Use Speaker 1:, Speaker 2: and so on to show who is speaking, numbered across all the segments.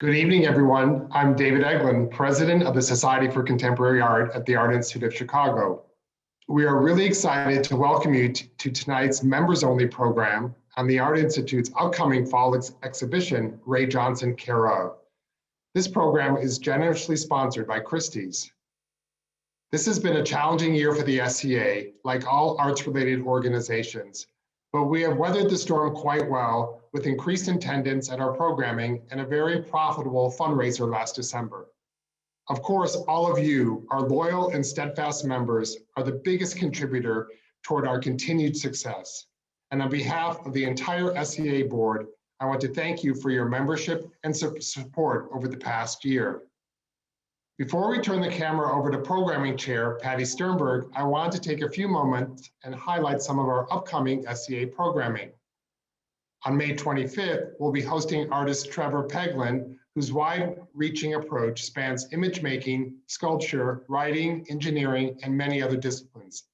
Speaker 1: Good evening, everyone. I'm David Eglin, President of the Society for Contemporary Art at the Art Institute of Chicago. We are really excited to welcome you to tonight's members-only program on the Art Institute's upcoming fall exhibition, Ray Johnson Care Of. This program is generously sponsored by Christie's. This has been a challenging year for the SCA, like all arts-related organizations, but we have weathered the storm quite well with increased attendance at our programming and a very profitable fundraiser last December. Of course, all of you, our loyal and steadfast members, are the biggest contributor toward our continued success. And on behalf of the entire SCA board, I want to thank you for your membership and support over the past year. Before we turn the camera over to Programming Chair Patty Sternberg, I want to take a few moments and highlight some of our upcoming SCA programming. On May 25th, we'll be hosting artist Trevor Peglin, whose wide-reaching approach spans image making, sculpture, writing, engineering, and many other disciplines.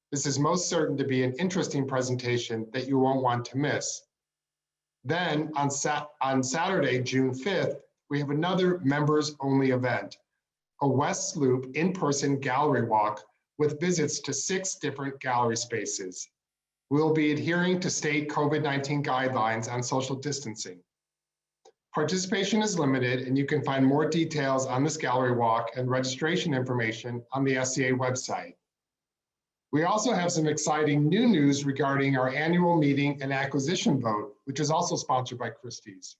Speaker 1: This is most certain to be an interesting presentation that you won't want to miss. Then on Saturday, June 5th, we have another members-only event, a West Loop in-person gallery walk with visits to 6 different gallery spaces. We'll be adhering to state COVID-19 guidelines on social distancing. Participation is limited, and you can find more details on this gallery walk and registration information on the SCA website. We also have some exciting new news regarding our annual meeting and acquisition vote, which is also sponsored by Christie's.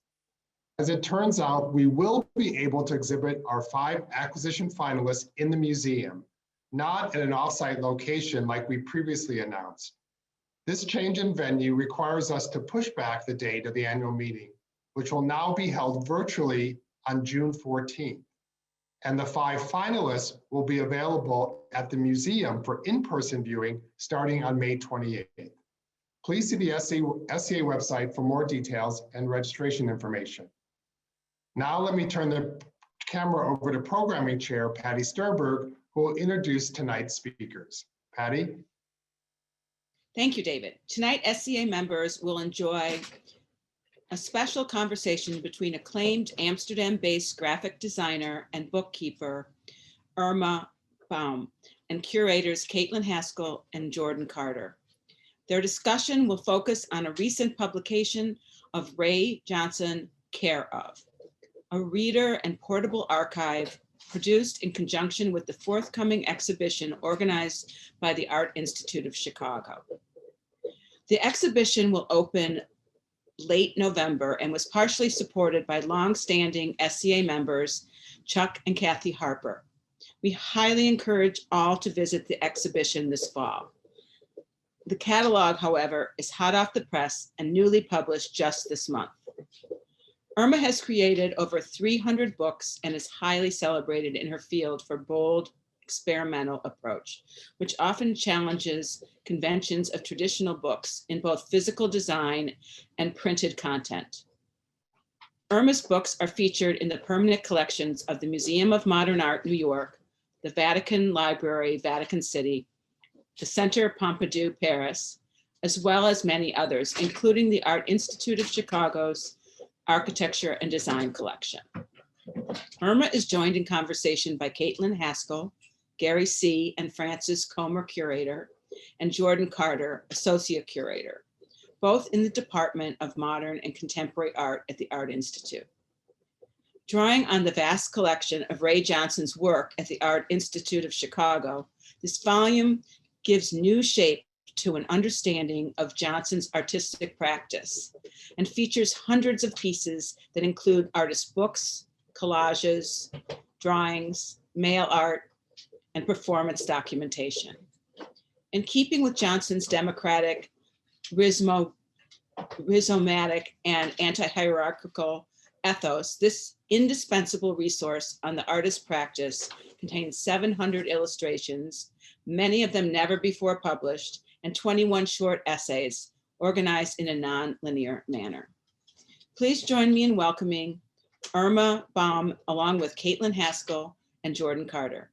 Speaker 1: As it turns out, we will be able to exhibit our 5 acquisition finalists in the museum, not at an off-site location like we previously announced. This change in venue requires us to push back the date of the annual meeting, which will now be held virtually on June 14th. And the 5 finalists will be available at the museum for in-person viewing starting on May 28th. Please see the SCA website for more details and registration information. Now let me turn the camera over to Programming Chair Patty Sternberg, who will introduce tonight's speakers. Patty?
Speaker 2: Thank you, David. Tonight, SCA members will enjoy a special conversation between acclaimed Amsterdam-based graphic designer and bookkeeper, Irma Boom, and curators Caitlin Haskell and Jordan Carter. Their discussion will focus on a recent publication of Ray Johnson Care Of, a reader and portable archive produced in conjunction with the forthcoming exhibition organized by the Art Institute of Chicago. The exhibition will open late November and was partially supported by longstanding SCA members, Chuck and Kathy Harper. We highly encourage all to visit the exhibition this fall. The catalog, however, is hot off the press and newly published just this month. Irma has created over 300 books and is highly celebrated in her field for bold, experimental approach, which often challenges conventions of traditional books in both physical design and printed content. Irma's books are featured in the permanent collections of the Museum of Modern Art, New York, the Vatican Library, Vatican City, the Centre Pompidou, Paris, as well as many others, including the Art Institute of Chicago's Architecture and Design Collection. Irma is joined in conversation by Caitlin Haskell, Gary C. and Frances Comer Curator, and Jordan Carter, Associate Curator, both in the Department of Modern and Contemporary Art at the Art Institute. Drawing on the vast collection of Ray Johnson's work at the Art Institute of Chicago, this volume gives new shape to an understanding of Johnson's artistic practice and features hundreds of pieces that include artist books, collages, drawings, mail art, and performance documentation. In keeping with Johnson's democratic, rhizomatic, and anti-hierarchical ethos, this indispensable resource on the artist's practice contains 700 illustrations, many of them never before published, and 21 short essays organized in a non-linear manner. Please join me in welcoming Irma Boom along with Caitlin Haskell and Jordan Carter.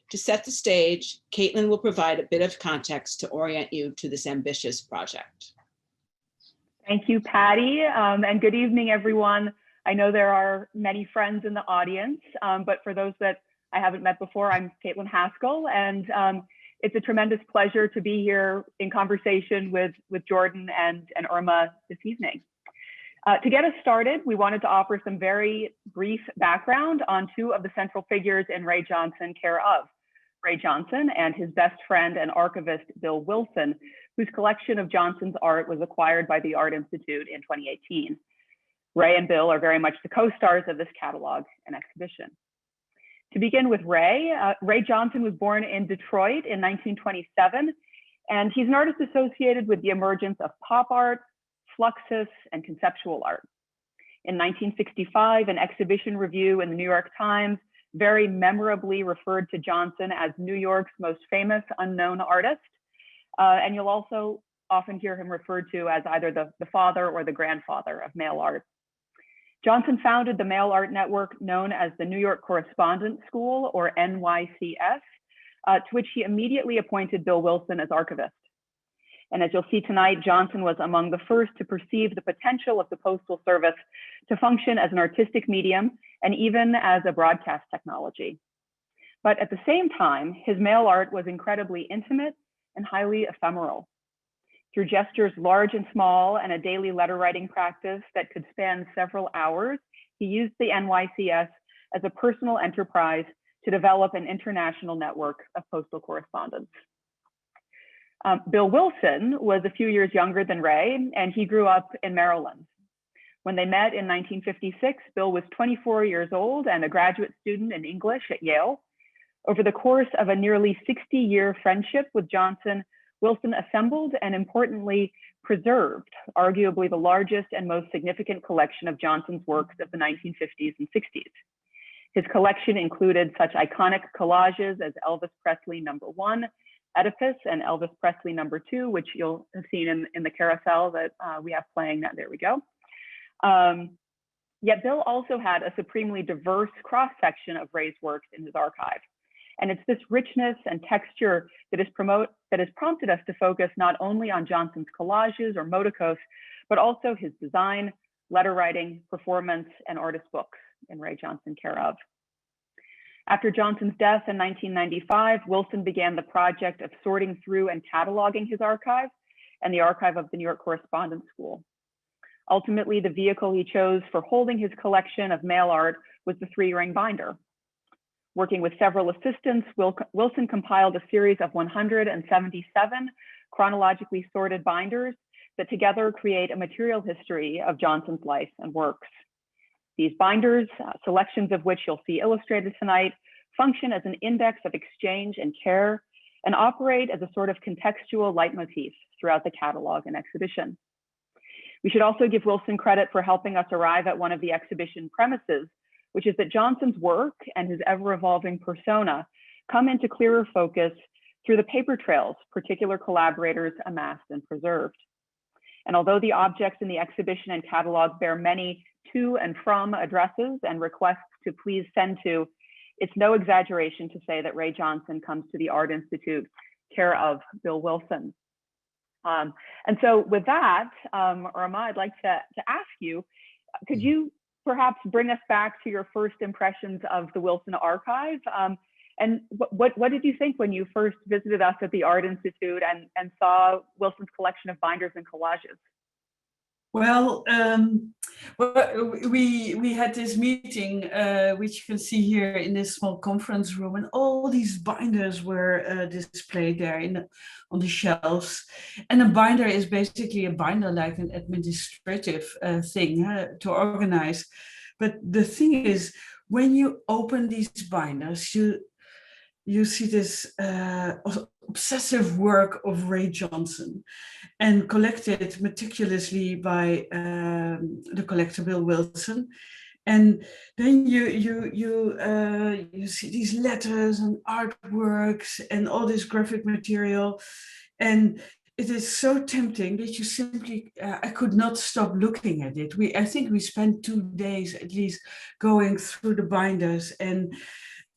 Speaker 2: To set the stage, Caitlin will provide a bit of context to orient you to this ambitious project.
Speaker 3: Thank you, Patty, and good evening, everyone. I know there are many friends in the audience, but for those that I haven't met before, I'm Caitlin Haskell, and it's a tremendous pleasure to be here in conversation with Jordan and Irma this evening. To get us started, we wanted to offer some very brief background on two of the central figures in Ray Johnson, care of Ray Johnson and his best friend and archivist, Bill Wilson, whose collection of Johnson's art was acquired by the Art Institute in 2018. Ray and Bill are very much the co-stars of this catalog and exhibition. To begin with Ray, Ray Johnson was born in Detroit in 1927, and he's an artist associated with the emergence of pop art, fluxus, and conceptual art. In 1965, an exhibition review in the New York Times very memorably referred to Johnson as New York's most famous unknown artist. And you'll also often hear him referred to as either the father or the grandfather of mail art. Johnson founded the mail art network known as the New York Correspondence School, or NYCS, to which he immediately appointed Bill Wilson as archivist. And as you'll see tonight, Johnson was among the first to perceive the potential of the Postal Service to function as an artistic medium and even as a broadcast technology. But at the same time, his mail art was incredibly intimate and highly ephemeral. Through gestures large and small and a daily letter writing practice that could span several hours, he used the NYCS as a personal enterprise to develop an international network of postal correspondence. Bill Wilson was a few years younger than Ray, and he grew up in Maryland. When they met in 1956, Bill was 24 years old and a graduate student in English at Yale. Over the course of a nearly 60-year friendship with Johnson, Wilson assembled and importantly preserved arguably the largest and most significant collection of Johnson's works of the 1950s and 60s. His collection included such iconic collages as Elvis Presley #1, Oedipus, and Elvis Presley #2, which you'll have seen in the carousel that we have playing. There we go. Yet Bill also had a supremely diverse cross-section of Ray's works in his archive. And it's this richness and texture that has prompted us to focus not only on Johnson's collages or moticos, but also his design, letter writing, performance, and artist books in Ray Johnson, care of. After Johnson's death in 1995, Wilson began the project of sorting through and cataloging his archive and the archive of the New York Correspondence School. Ultimately, the vehicle he chose for holding his collection of mail art was the 3-ring binder. Working with several assistants, Wilson compiled a series of 177 chronologically sorted binders that together create a material history of Johnson's life and works. These binders, selections of which you'll see illustrated tonight, function as an index of exchange and care and operate as a sort of contextual leitmotif throughout the catalog and exhibition. We should also give Wilson credit for helping us arrive at one of the exhibition premises, which is that Johnson's work and his ever-evolving persona come into clearer focus through the paper trails particular collaborators amassed and preserved. And although the objects in the exhibition and catalog bear many to and from addresses and requests to please send to, it's no exaggeration to say that Ray Johnson comes to the Art Institute, care of Bill Wilson. And so with that, Irma, I'd like to ask you, could you perhaps bring us back to your first impressions of the Wilson archive? And what did you think when you first visited us at the Art Institute and saw Wilson's collection of binders and collages?
Speaker 4: Well, we had this meeting, which you can see here in this small conference room, and all these binders were displayed there on the shelves. And a binder is basically a binder, like an administrative thing to organize. But the thing is, when you open these binders, you see this obsessive work of Ray Johnson, and collected meticulously by the collector Bill Wilson. And then you see these letters and artworks and all this graphic material, and it is so tempting that you simply, I could not stop looking at it. I think we spent 2 days at least going through the binders, and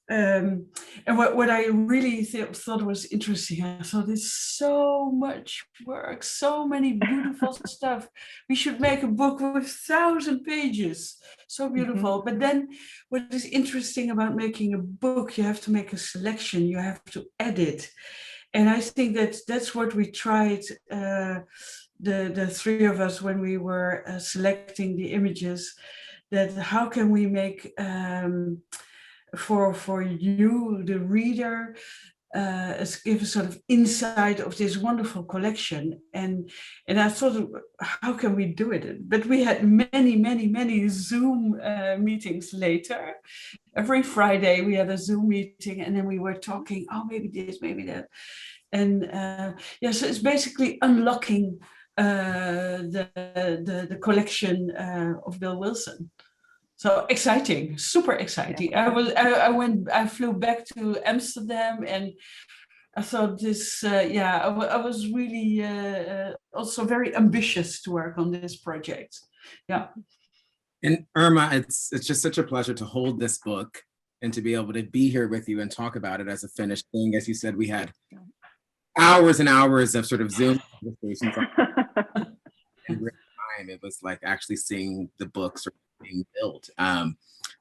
Speaker 4: and what I really thought was interesting, I thought there's so much work, so many beautiful stuff. We should make a book with 1,000 pages. So beautiful. But then what is interesting about making a book, you have to make a selection, you have to edit. And I think that's what we tried, the three of us, when we were selecting the images, that how can we make for you, the reader, give a sort of insight of this wonderful collection. And I thought, how can we do it? But we had many Zoom meetings later. Every Friday we had a Zoom meeting, and then we were talking, oh, maybe this, maybe that. And yeah, so it's basically unlocking the collection of Bill Wilson. So exciting, super exciting. I flew back to Amsterdam, and I thought this, I was really also very ambitious to work on this project. Yeah.
Speaker 5: And Irma, it's just such a pleasure to hold this book and to be able to be here with you and talk about it as a finished thing. As you said, we had hours and hours of sort of Zoom conversations. In real time, it was like actually seeing the books being built.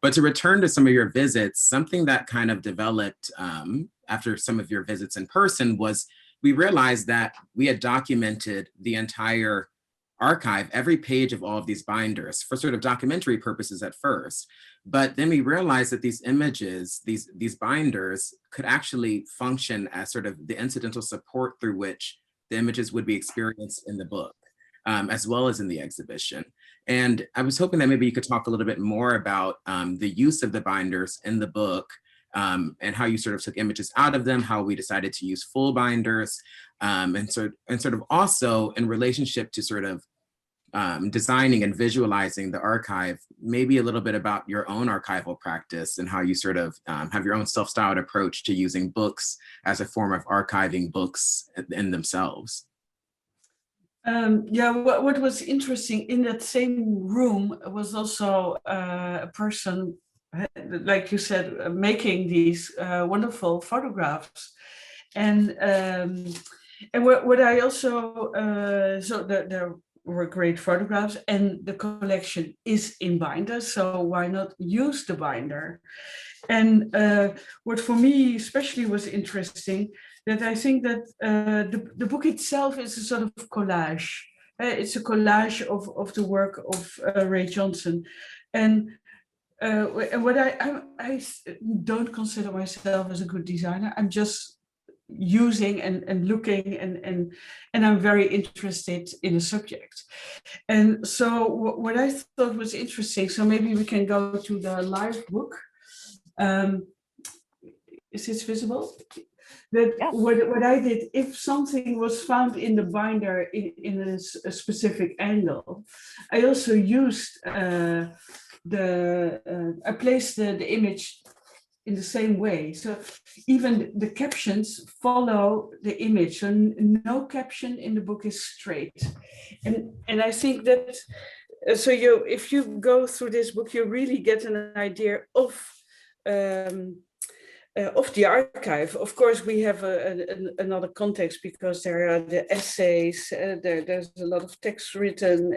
Speaker 5: But to return to some of your visits, something that kind of developed after some of your visits in person was we realized that we had documented the entire archive, every page of all of these binders for sort of documentary purposes at first. But then we realized that these images, these binders could actually function as sort of the incidental support through which the images would be experienced in the book, as well as in the exhibition. And I was hoping that maybe you could talk a little bit more about the use of the binders in the book, and how you sort of took images out of them, how we decided to use full binders, and sort of also in relationship to sort of designing and visualizing the archive, maybe a little bit about your own archival practice and how you sort of have your own self-styled approach to using books as a form of archiving books in themselves.
Speaker 4: Yeah, what was interesting in that same room was also a person, like you said, making these wonderful photographs. And what I also, so there were great photographs, and the collection is in binders, so why not use the binder? And what for me especially was interesting, that I think that the book itself is a sort of collage. It's a collage of the work of Ray Johnson. And what I don't consider myself as a good designer. I'm just using and looking, and I'm very interested in the subject. And so what I thought was interesting, so maybe we can go to the live book. Is this visible? That yeah. What I did, if something was found in the binder in a specific angle, I also used I placed the image in the same way. So even the captions follow the image. So no caption in the book is straight. And I think that, so if you go through this book, you really get an idea of the archive. Of course, we have another context because there are the essays, there's a lot of text written,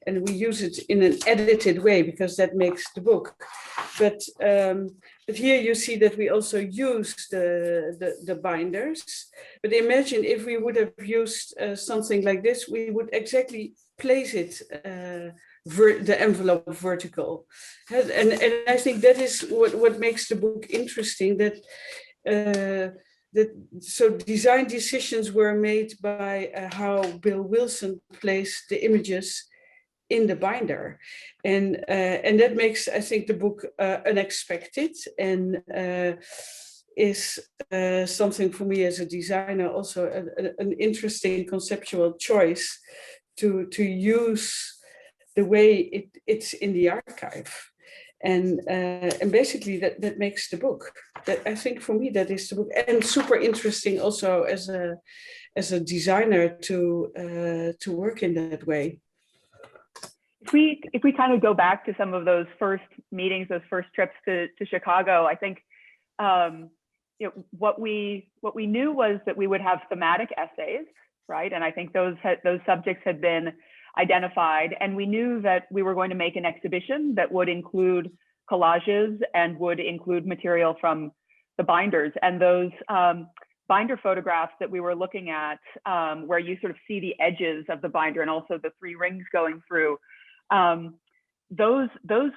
Speaker 4: and we use it in an edited way because that makes the book. But here you see that we also use the binders. But imagine if we would have used something like this, we would exactly place it the envelope vertical. And I think that is what makes the book interesting, that so design decisions were made by how Bill Wilson placed the images in the binder. And that makes, I think, the book unexpected, and is something for me as a designer also an interesting conceptual choice to use the way it's in the archive, and basically that makes the book. That, I think, for me, that is the book, and super interesting also as a designer to work in that way.
Speaker 3: If we kind of go back to some of those first meetings, those first trips to Chicago, I think what we knew was that we would have thematic essays, right? And I think those subjects had been identified, and we knew that we were going to make an exhibition that would include collages and would include material from the binders. And those binder photographs that we were looking at, where you sort of see the edges of the binder and also the 3 rings going through, those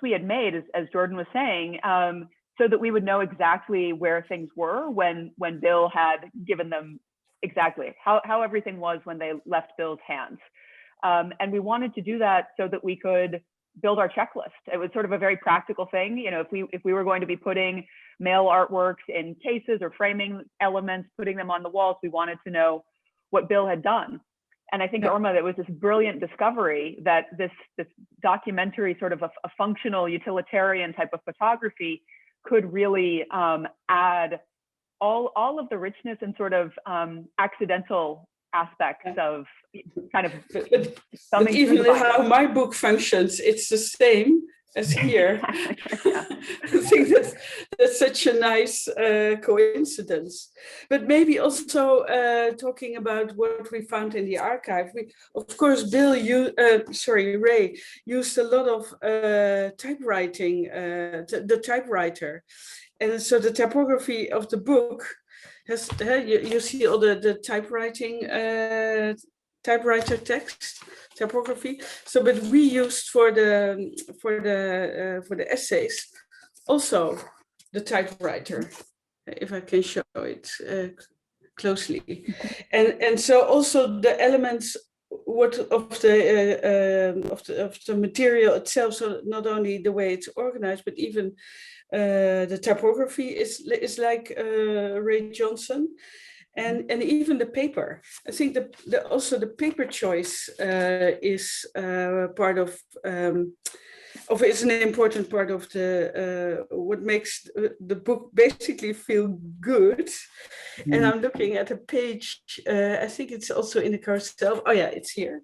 Speaker 3: we had made, as Jordan was saying, so that we would know exactly where things were when Bill had given them exactly how everything was when they left Bill's hands. And we wanted to do that so that we could build our checklist. It was sort of a very practical thing. You know, if we were going to be putting mail artworks in cases or framing elements, putting them on the walls, we wanted to know what Bill had done. And I think, Irma, that was this brilliant discovery that this documentary, sort of a functional utilitarian type of photography, could really add all of the richness and sort of accidental aspects of kind of
Speaker 4: but even how my book functions, it's the same as here. I think that's such a nice coincidence. But maybe also talking about what we found in the archive. Of course, Ray used a lot of typewriting, the typewriter. And so the typography of the book has, you see all the typewriting, typewriter text, typography. So, but we used for the essays also the typewriter, if I can show it closely, and so also the elements of the material itself. So not only the way it's organized, but even the typography is like Ray Johnson. And even the paper. I think also the paper choice is part of it's an important part of the what makes the book basically feel good. Mm-hmm. And I'm looking at a page. I think it's also in the carousel. Oh yeah, it's here.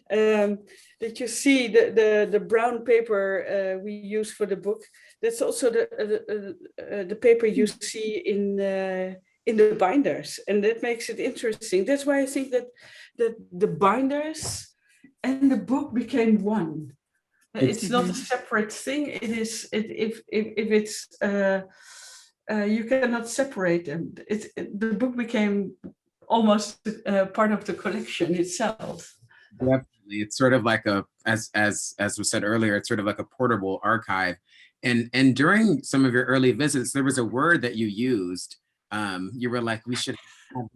Speaker 4: That you see the brown paper we use for the book. That's also the paper you see in the binders, and that makes it interesting. That's why I think that the binders and the book became one. It's not a separate thing. It is if it's you cannot separate them. The book became almost part of the collection itself.
Speaker 5: Definitely, it's sort of like as was said earlier, it's sort of like a portable archive. And during some of your early visits, there was a word that you used. You were like, we should have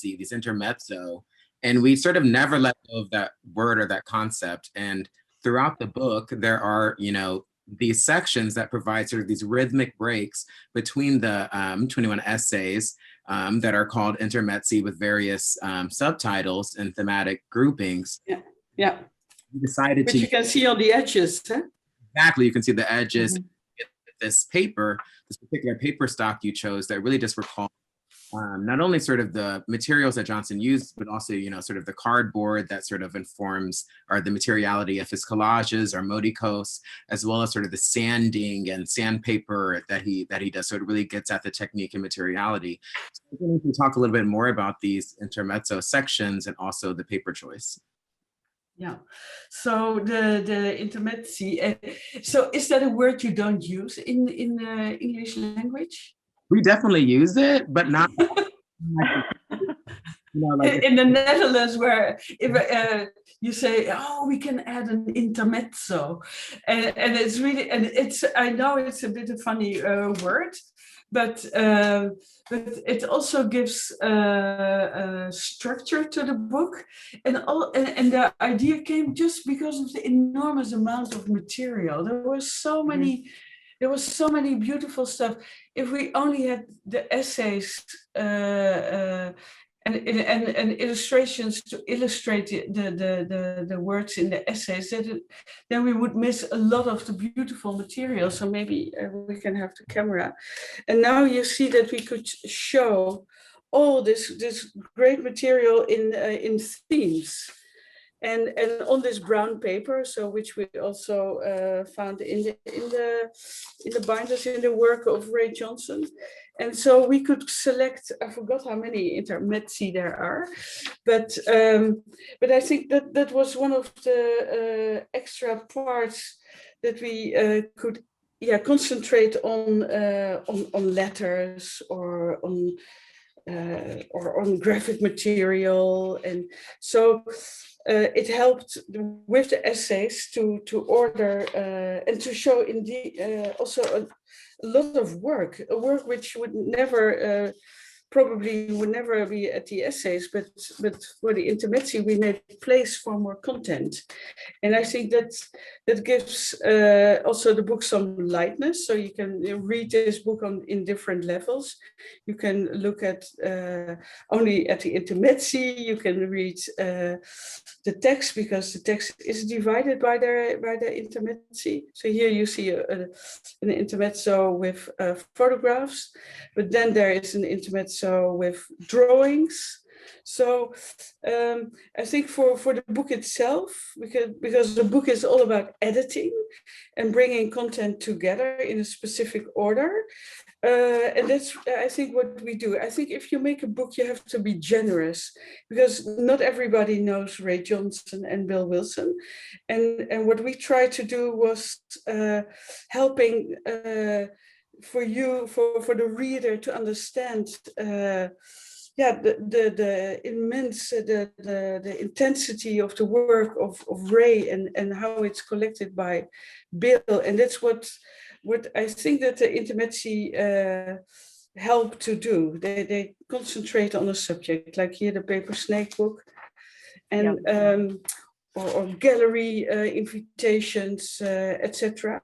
Speaker 5: these intermezzo, and we sort of never let go of that word or that concept. And throughout the book, there are, these sections that provide sort of these rhythmic breaks between the 21 essays that are called intermezzi with various subtitles and thematic groupings.
Speaker 4: Yeah.
Speaker 5: We decided
Speaker 4: But you can see on the edges, huh?
Speaker 5: Exactly, you can see the edges. Mm-hmm. This particular paper stock you chose that really just recall not only sort of the materials that Johnson used, but also, sort of the cardboard that sort of informs or the materiality of his collages or modicos, as well as sort of the sanding and sandpaper that he does. So it really gets at the technique and materiality. So we can talk a little bit more about these intermezzo sections and also the paper choice.
Speaker 4: Yeah, so the intermezzi. So is that a word you don't use in the English language?
Speaker 5: We definitely use it, but not.
Speaker 4: In the Netherlands, where if you say, "Oh, we can add an intermezzo," and it's really, and it's, I know it's a bit of a funny word, but it also gives structure to the book, and the idea came just because of the enormous amount of material. There was so many. There was so many beautiful stuff. If we only had the essays and illustrations to illustrate the words in the essays, then we would miss a lot of the beautiful material. So maybe we can have the camera. And now you see that we could show all this great material in themes. And on this brown paper, so which we also found in the binders in the work of Ray Johnson. And so we could select, I forgot how many intermezzi there are, but I think that was one of the extra parts that we could concentrate on letters or on graphic material. And so it helped with the essays to order and to show indeed also a lot of work, a work which would never probably would never be at the essays, but for the intermezzi we made place for more content. And I think that gives also the book some lightness, so you can read this book in different levels. You can look at only at the intermezzi, you can read the text, because the text is divided by the intermezzi. So here you see an intermezzo with photographs, but then there is an intermezzo with drawings. So I think for the book itself, because the book is all about editing and bringing content together in a specific order, and that's, I think, what we do. I think if you make a book, you have to be generous, because not everybody knows Ray Johnson and Bill Wilson. And what we tried to do was helping for the reader to understand the immense, the intensity of the work of Ray and how it's collected by Bill. And that's what I think that the intermezzi help to do. They concentrate on a subject, like here the Paper Snake book, and or gallery invitations, etc.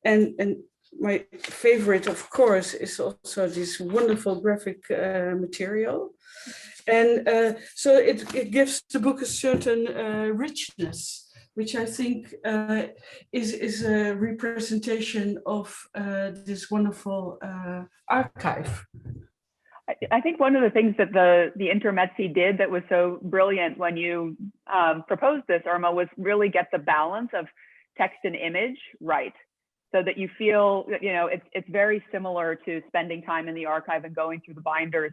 Speaker 4: And my favorite, of course, is also this wonderful graphic material. And so it gives the book a certain richness, which I think is a representation of this wonderful archive.
Speaker 3: I think one of the things that the intermezzi did that was so brilliant when you proposed this, Irma, was really get the balance of text and image right, so that you feel that, you know, it's very similar to spending time in the archive and going through the binders.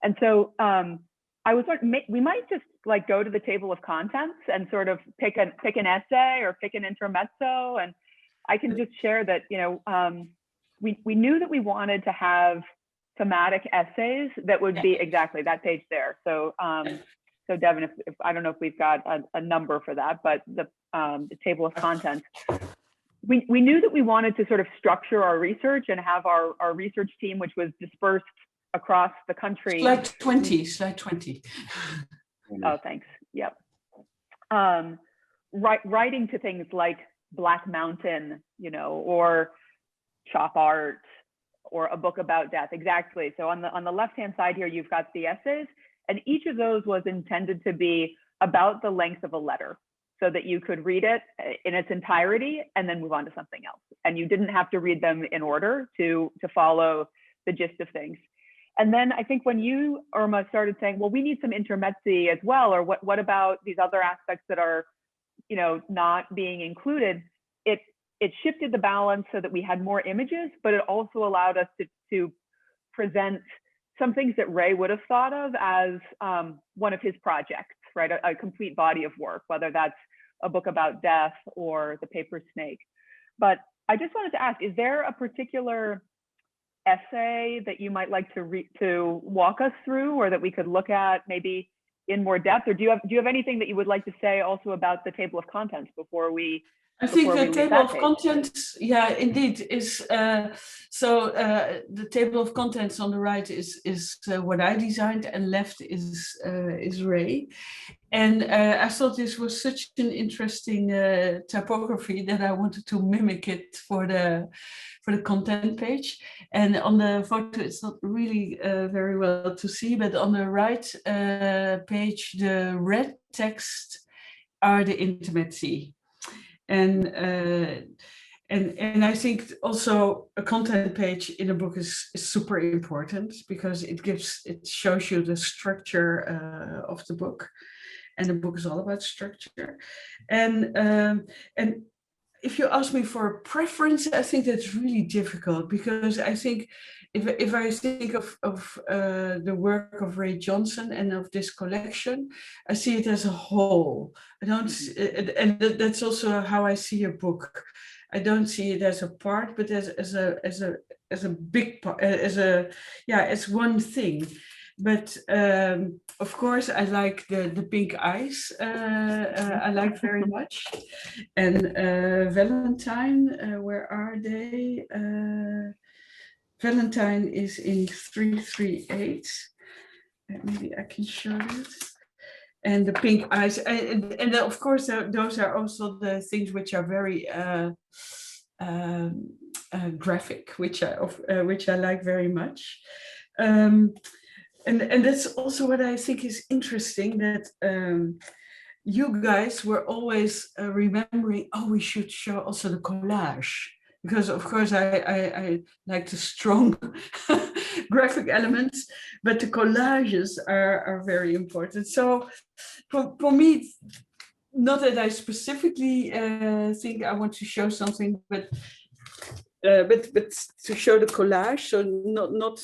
Speaker 3: And so I was wondering, we might just like go to the table of contents and sort of pick an essay or pick an intermezzo. And I can just share that, you know, we knew that we wanted to have thematic essays that would be exactly that page there. So so Devin, if I don't know if we've got a number for that, but the table of contents, we knew that we wanted to sort of structure our research and have our research team, which was dispersed across the country.
Speaker 4: Slide 20.
Speaker 3: Oh, thanks. Yep. Writing to things like Black Mountain, you know, or Chop Art, or a book about death. Exactly. So on the left-hand side here, you've got the essays, and each of those was intended to be about the length of a letter, so that you could read it in its entirety and then move on to something else. And you didn't have to read them in order to follow the gist of things. And then I think when you, Irma, started saying, well, we need some intermezzi as well, or what about these other aspects that are, you know, not being included, it shifted the balance so that we had more images, but it also allowed us to present some things that Ray would have thought of as one of his projects, right? A complete body of work, whether that's a book about death or the Paper Snake. But I just wanted to ask, is there a particular essay that you might like to walk us through, or that we could look at maybe in more depth? Or do you have anything that you would like to say also about the table of contents before we?
Speaker 4: I think the table of contents, yeah, indeed, is the table of contents on the right is what I designed, and left is Ray. And I thought this was such an interesting typography that I wanted to mimic it for the content page. And on the photo, it's not really very well to see, but on the right page, the red text are the intermezzi. And I think also a content page in a book is super important, because it shows you the structure of the book. and the book is all about structure. And if you ask me for a preference, I think that's really difficult, because I think if I think of the work of Ray Johnson and of this collection, I see it as a whole. I don't, and that's also how I see a book. I don't see it as a part, but as a big part, as one thing. But of course, I like the pink eyes. I like very much. And Valentine, where are they? Valentine is in 338. Maybe I can show it. And the pink eyes, and of course, those are also the things which are very graphic, which I like very much. And that's also what I think is interesting, that you guys were always remembering, oh, we should show also the collage. Because of course I like the strong graphic elements, but the collages are very important. So for me, not that I specifically think I want to show something, but to show the collage, so not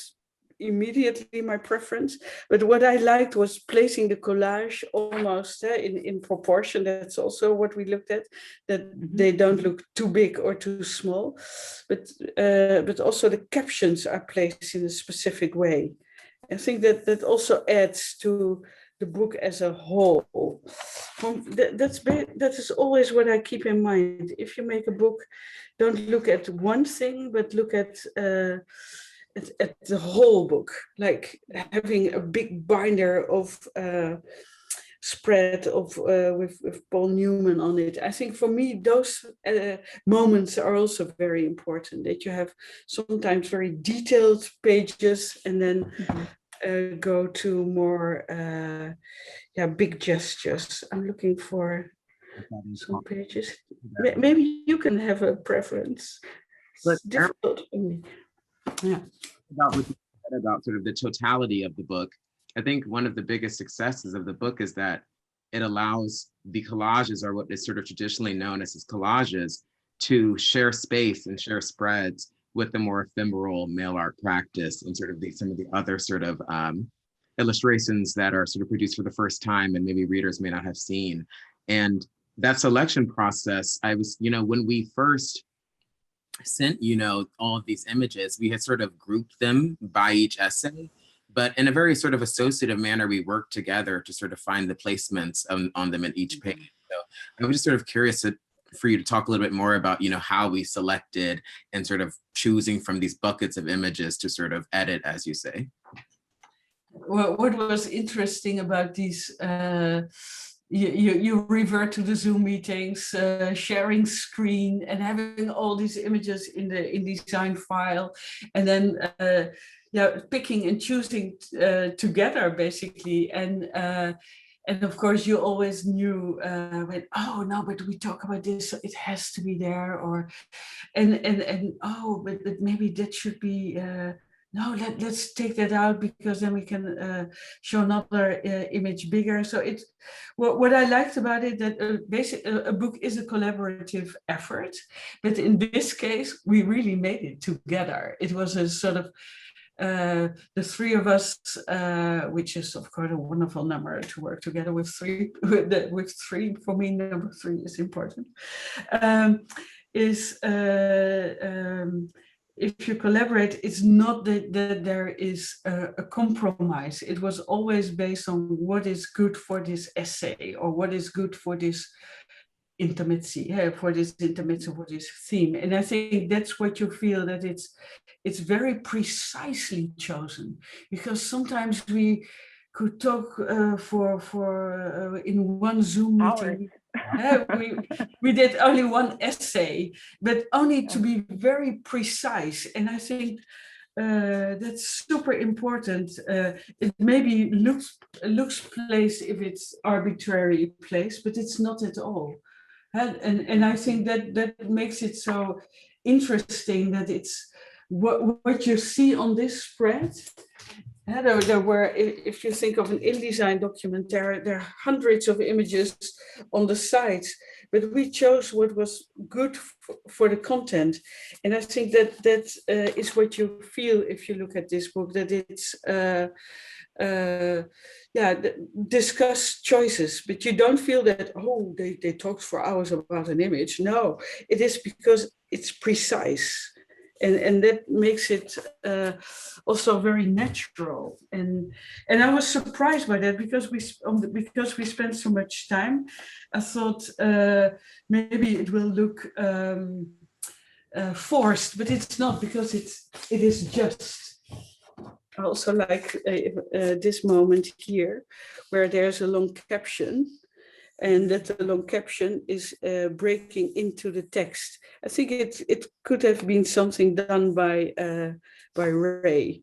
Speaker 4: immediately my preference, but what I liked was placing the collage almost in proportion. That's also what we looked at, that they don't look too big or too small, but also the captions are placed in a specific way. I think that also adds to the book as a whole. That is always what I keep in mind. If you make a book, don't look at one thing, but look at the whole book, like having a big binder of spread of with Paul Newman on it. I think for me those moments are also very important, that you have sometimes very detailed pages and then go to more big gestures. I'm looking for some pages. Maybe you can have a preference. It's difficult for me. Yeah.
Speaker 5: About sort of the totality of the book, I think one of the biggest successes of the book is that it allows the collages, or what is sort of traditionally known as collages, to share space and share spreads with the more ephemeral mail art practice and sort of some of the other sort of illustrations that are sort of produced for the first time and maybe readers may not have seen. And that selection process, I was, when we first sent, all of these images, we had sort of grouped them by each essay, but in a very sort of associative manner, we worked together to sort of find the placements on them in each page. So I was just sort of curious for you to talk a little bit more about, how we selected and sort of choosing from these buckets of images to sort of edit, as you say.
Speaker 4: Well, what was interesting about these, you revert to the Zoom meetings, sharing screen and having all these images in the InDesign file, and then picking and choosing together basically. And of course you always knew but we talk about this, so it has to be there, or but maybe that should be no, let's take that out, because then we can show another image bigger. So it's what I liked about it, that basically a book is a collaborative effort, but in this case we really made it together. It was a sort of the three of us, which is of course a wonderful number to work together with three. With three, for me, number 3 is important. If you collaborate, it's not that there is a compromise. It was always based on what is good for this essay, or what is good for this intimacy, for this theme. And I think that's what you feel, that it's very precisely chosen, because sometimes we could talk for in one Zoom meeting. We did only one essay, but only to be very precise. And I think that's super important. It maybe looks placed if it's arbitrary place, but it's not at all. And I think that makes it so interesting, that it's what you see on this spread Yeah, there were, if you think of an InDesign document, there are hundreds of images on the sides, but we chose what was good for the content. And I think that is what you feel if you look at this book, that it's, discuss choices, but you don't feel that, oh, they talked for hours about an image. No, it is because it's precise. And that makes it also very natural, and I was surprised by that because we spent so much time. I thought maybe it will look forced, but it's not, because it is just. I also like this moment here, where there's a long caption. And that the long caption is breaking into the text. I think it could have been something done by Ray.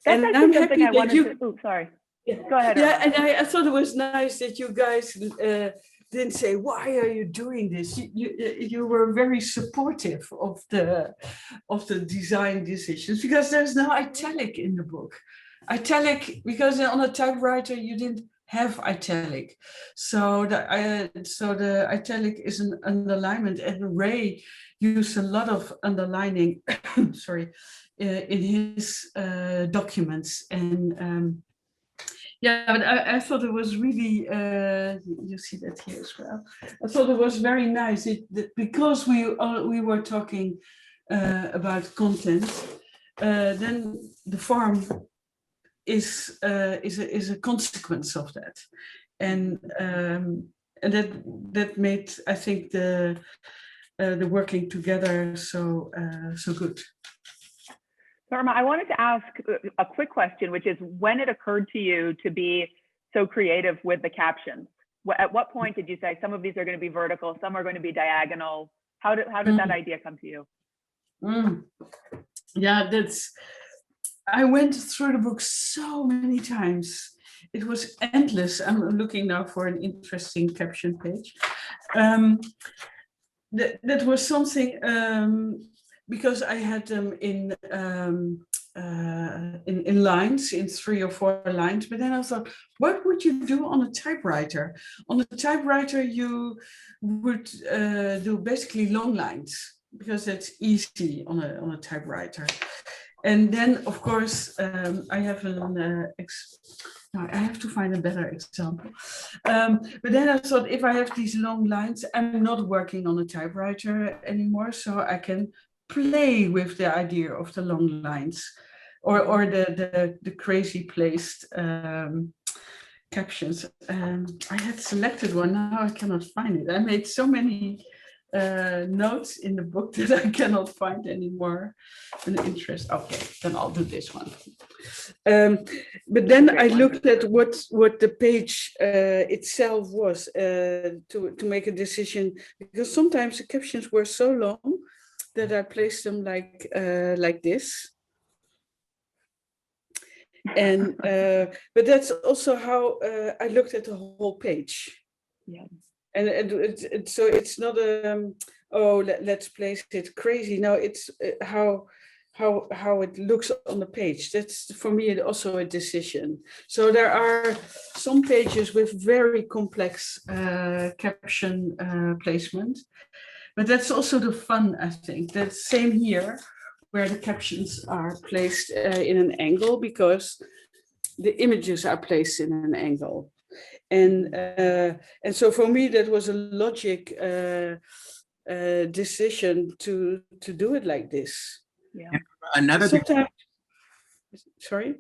Speaker 3: That's
Speaker 4: and I'm happy
Speaker 3: I
Speaker 4: that you.
Speaker 3: oops, sorry.
Speaker 4: Yeah.
Speaker 3: Go ahead.
Speaker 4: Yeah,
Speaker 3: Irma.
Speaker 4: and I thought it was nice that you guys didn't say, "Why are you doing this?" You were very supportive of the design decisions, because there's no italic in the book. Italic, because on a typewriter you didn't have italic, so the italic is an underlinement, and Ray used a lot of underlining sorry, in his documents. And yeah, but I thought it was really you see that here as well. I thought it was very nice because we were talking about content, then the form is a consequence of that, and that made, I think, the working together so good.
Speaker 3: Irma, I wanted to ask a quick question, which is, when it occurred to you to be so creative with the captions? At what point did you say, some of these are going to be vertical, some are going to be diagonal? How did that idea come to you?
Speaker 4: Yeah, I went through the book so many times. It was endless. I'm looking now for an interesting caption page. That was something, because I had them in lines, in 3 or 4 lines. But then I thought, what would you do on a typewriter? On a typewriter, you would do basically long lines, because that's easy on a typewriter. And then, of course, I have I have to find a better example. But then I thought, if I have these long lines, I'm not working on a typewriter anymore, so I can play with the idea of the long lines, or the crazy placed captions. I had selected one, now I cannot find it. I made so many notes in the book that I cannot find anymore. An interest. Okay, then I'll do this one. But then I looked at what the page itself was to make a decision, because sometimes the captions were so long that I placed them like this. And but that's also how I looked at the whole page.
Speaker 3: Yeah.
Speaker 4: And so it's not let's place it crazy. No, it's how it looks on the page. That's, for me, also a decision. So there are some pages with very complex caption placement, but that's also the fun, I think. That's same here, where the captions are placed in an angle, because the images are placed in an angle. And so for me, that was a logic decision to do it like this.
Speaker 3: Yeah.
Speaker 5: Another thing,
Speaker 4: sorry?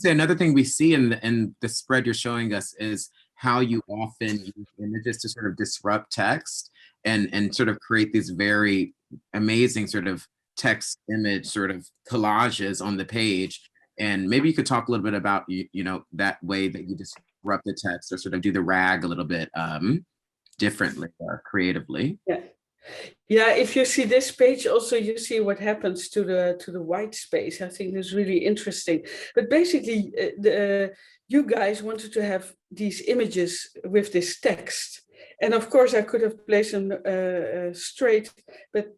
Speaker 5: Another thing we see in the spread you're showing us is how you often use images to sort of disrupt text and sort of create these very amazing sort of text image sort of collages on the page. And maybe you could talk a little bit about, you know, that way that you disrupt the text, or sort of do the rag a little bit differently or creatively.
Speaker 4: Yeah, if you see this page, also you see what happens to the white space. I think it's really interesting. But basically, you guys wanted to have these images with this text. And of course, I could have placed them straight, but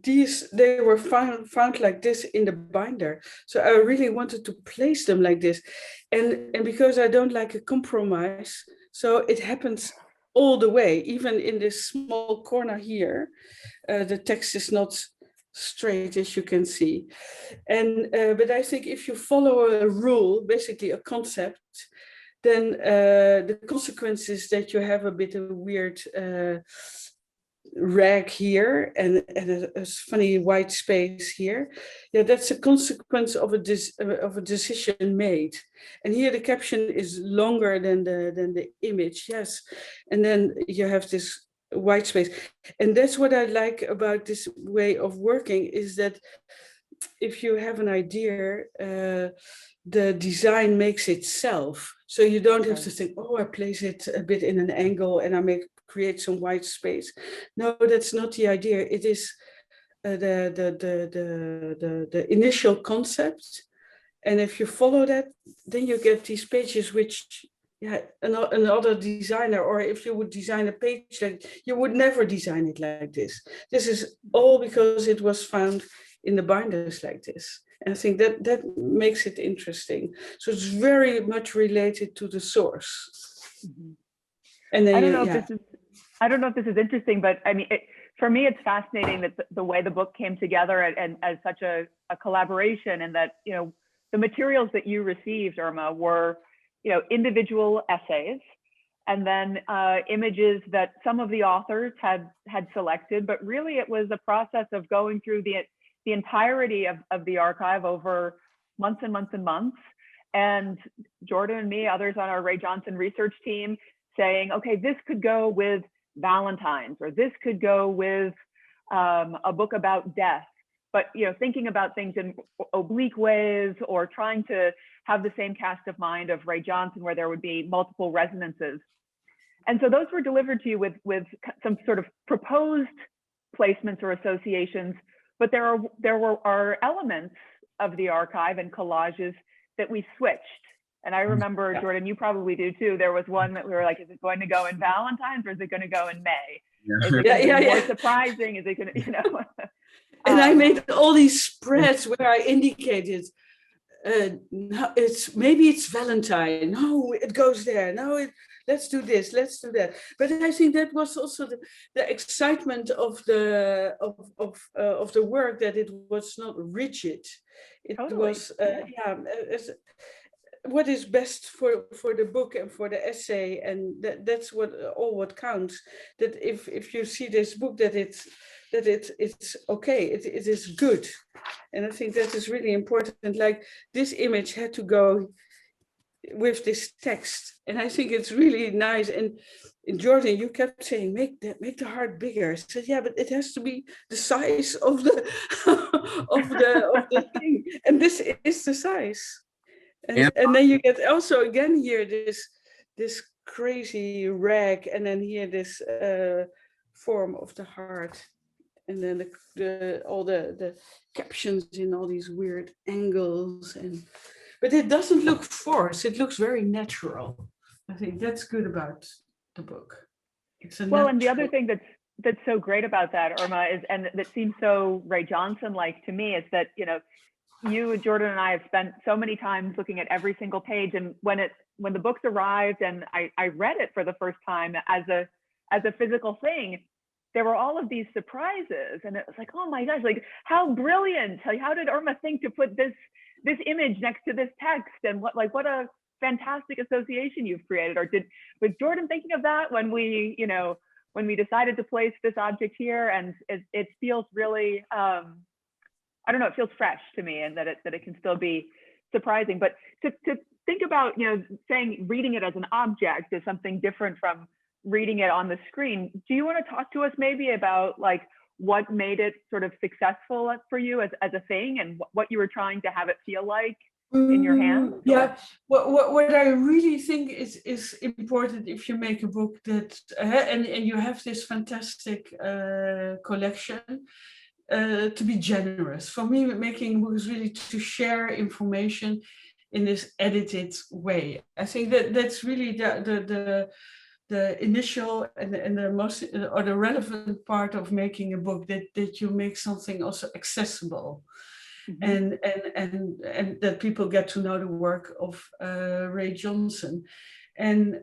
Speaker 4: they were found like this in the binder. So I really wanted to place them like this. And because I don't like a compromise, so it happens all the way, even in this small corner here, the text is not straight, as you can see. And but I think if you follow a rule, basically a concept, then the consequence is that you have a bit of weird rag here and a funny white space here. Yeah, that's a consequence of a decision made. And here the caption is longer than the image, yes. And then you have this white space. And that's what I like about this way of working, is that if you have an idea, the design makes itself. So you don't have to think, oh, I place it a bit in an angle and I create some white space. No, that's not the idea. It is the initial concept. And if you follow that, then you get these pages which, yeah, another designer, or if you would design a page, like, you would never design it like this. This is all because it was found in the binders like this. And I think that makes it interesting. So it's very much related to the source.
Speaker 3: Mm-hmm.
Speaker 4: And then
Speaker 3: I don't know if this is interesting, but I mean, for me, it's fascinating that the way the book came together and as such a collaboration, and that, you know, the materials that you received, Irma, were, you know, individual essays, and then images that some of the authors had selected, but really it was a process of going through the entirety of the archive over months and months and months. And Jordan and me, others on our Ray Johnson research team, saying, okay, this could go with Valentine's, or this could go with a book about death. But, you know, thinking about things in oblique ways, or trying to have the same cast of mind of Ray Johnson, where there would be multiple resonances. And so those were delivered to you with some sort of proposed placements or associations. But there are elements of the archive and collages that we switched. And I remember, Jordan, you probably do too. There was one that we were like, is it going to go in Valentine's, or is it going to go in May? Is it going to be more surprising? Is it going to, you know?
Speaker 4: And I made all these spreads where I indicated, maybe it's Valentine. No, it goes there. No, let's do this, let's do that. But I think that was also the excitement of the work, that it was not rigid. It was what is best for the book and for the essay, and that's what counts. That if you see this book, that it's okay, it is good. And I think that is really important. Like, this image had to go with this text, and I think it's really nice. And Jordan, you kept saying, make the heart bigger. I said, yeah, but it has to be the size of the of the thing, and this is the size. And then you get also again here this crazy rag, and then here this form of the heart, and then all the captions in all these weird angles, but it doesn't look forced. It looks very natural. I think that's good about the book.
Speaker 3: And the other thing that's so great about that, Irma, is, and that seems so Ray Johnson-like to me, is that, you know, you, Jordan, and I have spent so many times looking at every single page, and when the books arrived and I read it for the first time as a physical thing, there were all of these surprises, and it was like, oh my gosh, like, how brilliant! Like, how did Irma think to put this image next to this text, and what a fantastic association you've created? Or was Jordan thinking of that when we decided to place this object here? And it feels really, I don't know, it feels fresh to me, and that it can still be surprising. But to think about, you know, saying reading it as an object is something different from reading it on the screen. Do you want to talk to us maybe about, like, what made it sort of successful for you as a thing, and what you were trying to have it feel like in your hands?
Speaker 4: Yeah, what I really think is important if you make a book that, and you have this fantastic collection, to be generous. For me, making a book is really to share information in this edited way. I think that's really the initial and the most or the relevant part of making a book, that you make something also accessible, and that people get to know the work of Ray Johnson, and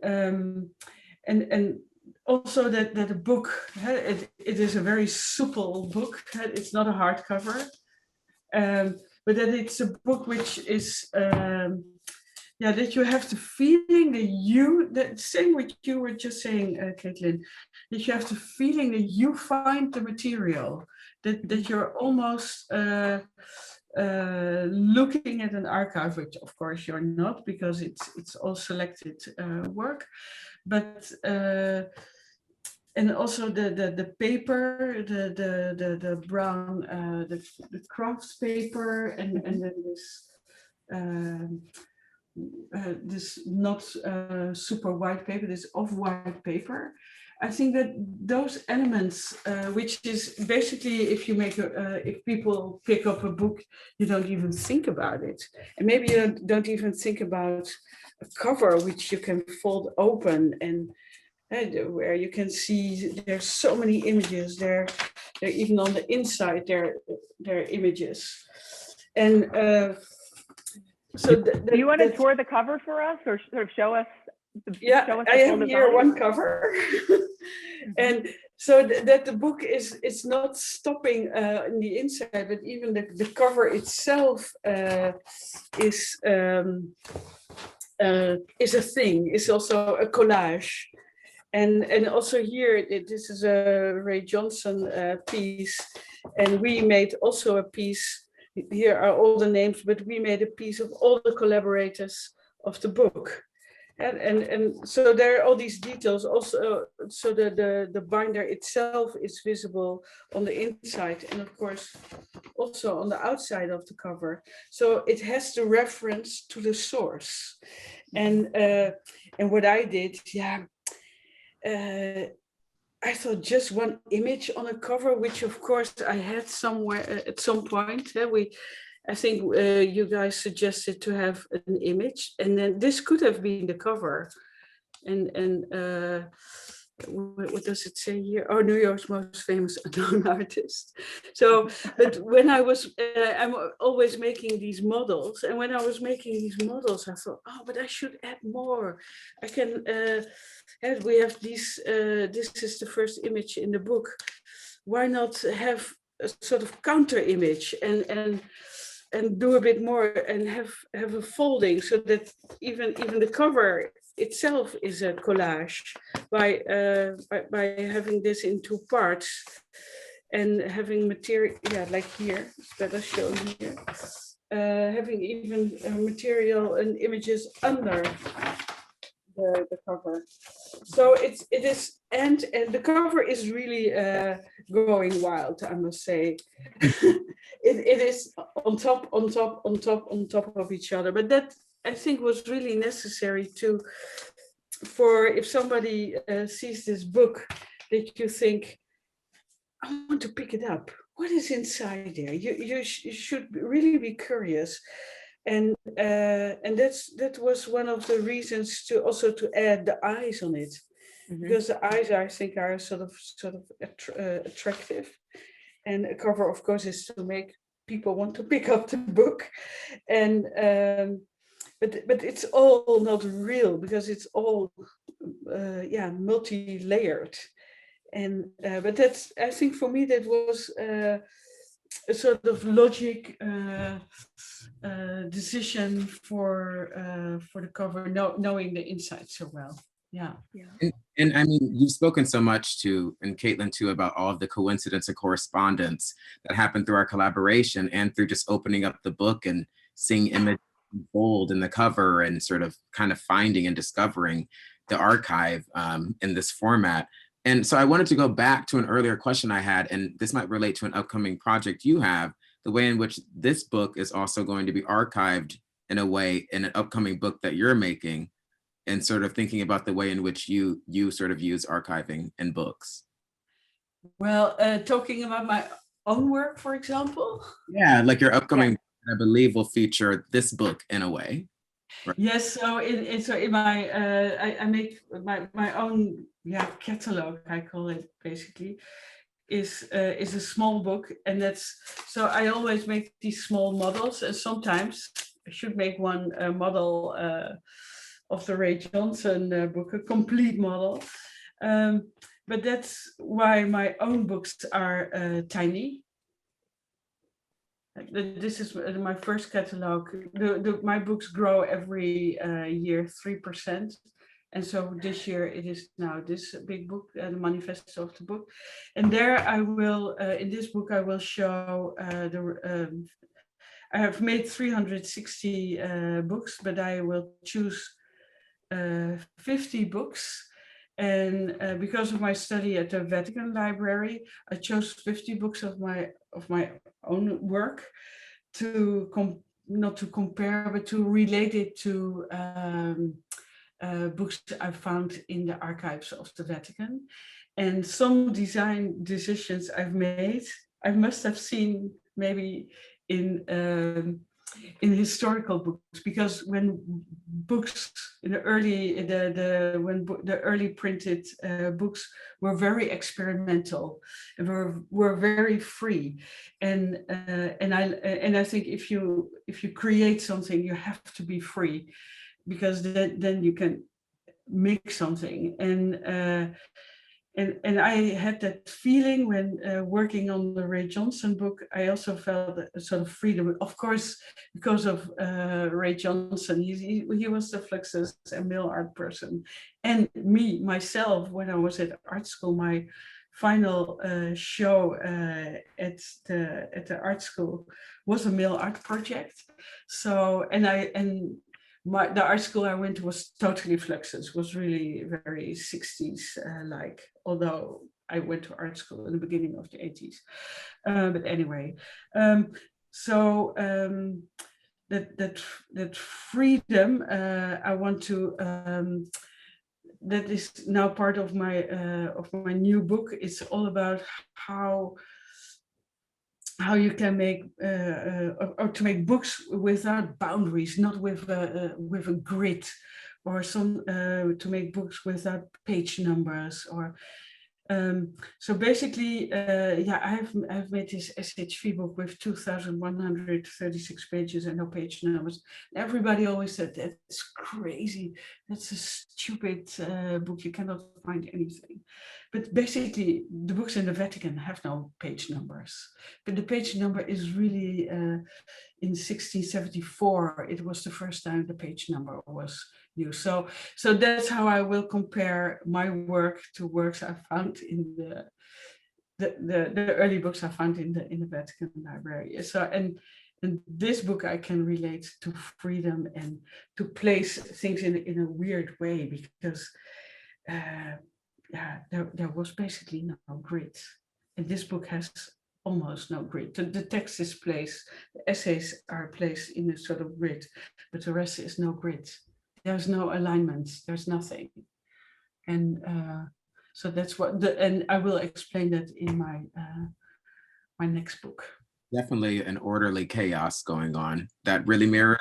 Speaker 4: also that the book, it is a very supple book. It's not a hardcover, but that it's a book which is that you have the feeling that same what you were just saying, Caitlin, that you have the feeling that you find the material, that you're almost looking at an archive, which of course you're not, because it's all selected work, but and also the paper, the brown, the crafts paper, and then this not super white paper, this off-white paper. I think that those elements, which is basically, if you make if people pick up a book, you don't even think about it, and maybe you don't even think about a cover which you can fold open and where you can see there's so many images there. They're even on the inside. There are images, and so.
Speaker 3: Do you want to tour the cover for us, or sort of show us?
Speaker 4: I have here one cover, and so that the book is not stopping in the inside, but even the cover itself is a thing. It's also a collage. And also here, this is a Ray Johnson piece, and we made also a piece. Here are all the names, but we made a piece of all the collaborators of the book, and so there are all these details also. So the binder itself is visible on the inside, and of course also on the outside of the cover. So it has the reference to the source, and what I did, I thought just one image on a cover, which of course I had somewhere at some point. I think you guys suggested to have an image, and then this could have been the cover. And what does it say here? Oh, New York's most famous unknown artist. So, but when I was, I'm always making these models, and when I was making these models, I thought, oh, but I should add more. I can. We have these. This is the first image in the book. Why not have a sort of counter image and do a bit more and have a folding, so that even the cover itself is a collage by having this in two parts and having material, like here, it's better shown here, having even material and images under the cover. So it is, and the cover is really going wild, I must say. It is on top of each other, but that I think was really necessary for if somebody sees this book, that you think, I want to pick it up. What is inside there? You should really be curious. And that was one of the reasons to add the eyes on it, because the eyes, I think, are sort of attractive, and a cover, of course, is to make people want to pick up the book, and but it's all not real, because it's all multi-layered, and but that's, I think, for me that was a sort of logic decision for the cover, knowing the inside so well. Yeah.
Speaker 5: And I mean, you've spoken so much to, and Caitlin too, about all of the coincidence and correspondence that happened through our collaboration and through just opening up the book and seeing images unfold in the cover and sort of kind of finding and discovering the archive in this format. And so I wanted to go back to an earlier question I had, and this might relate to an upcoming project you have, the way in which this book is also going to be archived in a way in an upcoming book that you're making, and sort of thinking about the way in which you sort of use archiving in books.
Speaker 4: Well, talking about my own work, for example.
Speaker 5: Yeah, like your upcoming, I believe, will feature this book in a way.
Speaker 4: Yes, so in my I make my own catalog, I call it basically, is a small book, and that's so I always make these small models, and sometimes I should make one model of the Ray Johnson book, a complete model. But that's why my own books are tiny. This is my first catalog. My books grow every year 3%. And so this year it is now this big book, the manifesto of the book. And there I will, in this book, I will show I have made 360 books, but I will choose 50 books. And because of my study at the Vatican Library, I chose 50 books of my own work not to compare, but to relate it to books I found in the archives of the Vatican. And some design decisions I've made, I must have seen maybe in historical books, because when books in the early the early printed books were very experimental and were very free, and I think if you create something, you have to be free, because then you can make something. And I had that feeling when working on the Ray Johnson book. I also felt a sort of freedom, of course, because of Ray Johnson. He was the Fluxus and mill art person. And myself, when I was at art school, my final show at the art school was a mill art project. So, the art school I went to was totally Fluxus, was really very 60s like, although I went to art school in the beginning of the 80s. But anyway, that freedom I want to, that is now part of my new book. It's all about how you can make or to make books without boundaries, not with a grid, or to make books without page numbers, or so basically, I've made this SHV book with 2,136 pages and no page numbers. Everybody always said, that's crazy, that's a stupid book, you cannot find anything. But basically, the books in the Vatican have no page numbers. But the page number is really, in 1674, it was the first time the page number was used. So that's how I will compare my work to works I found in the early books I found in the Vatican Library. So and this book I can relate to freedom and to place things in a weird way, because there was basically no grid, and this book has almost no grid. The text is placed, the essays are placed in a sort of grid, but the rest is no grid. There's no alignment, there's nothing. And so that's what, and I will explain that in my my next book.
Speaker 5: Definitely an orderly chaos going on that really mirrors